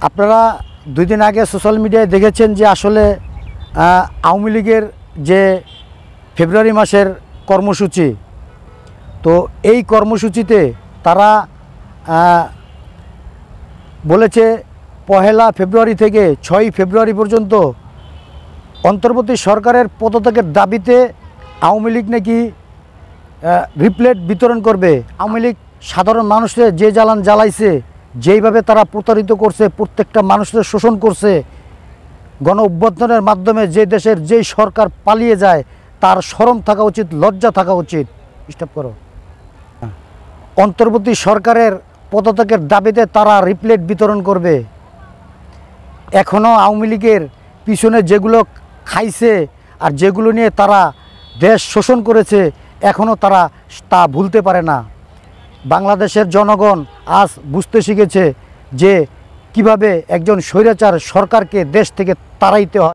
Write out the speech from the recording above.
আপনারা 2 দিন আগে সোশ্যাল মিডিয়ায় দেখেছেন যে আসলে আওয়ামী লীগের যে ফেব্রুয়ারি মাসের কর্মসূচি, তো এই কর্মসূচিতে তারা বলেছে 1 ফেব্রুয়ারি থেকে 6 ফেব্রুয়ারি পর্যন্ত অন্তর্বর্তী সরকারের পদত্যাগের দাবিতে আওয়ামী লীগ নাকি রিপ্লেট বিতরণ করবে। আওয়ামী লীগ সাধারণ মানুষের যে জ্বালান জ্বালাইছে, যেইভাবে তারা প্রতারিত করছে, প্রত্যেকটা মানুষের শোষণ করছে, গণ অভ্যুত্থানের মাধ্যমে যে দেশের যেই সরকার পালিয়ে যায় তার শরম থাকা উচিত, লজ্জা থাকা উচিত। স্টপ করো। অন্তর্বর্তী সরকারের পদত্যাগের দাবিতে তারা রিপ্লেট বিতরণ করবে। এখনও আওয়ামী লীগের পিছনে যেগুলো খাইছে আর যেগুলো নিয়ে তারা দেশ শোষণ করেছে, এখনও তারা তা ভুলতে পারে না। বাংলাদেশের জনগণ আজ বুঝতে শিখেছে যে কিভাবে একজন স্বৈরাচার সরকারকে দেশ থেকে তাড়াইতে হয়।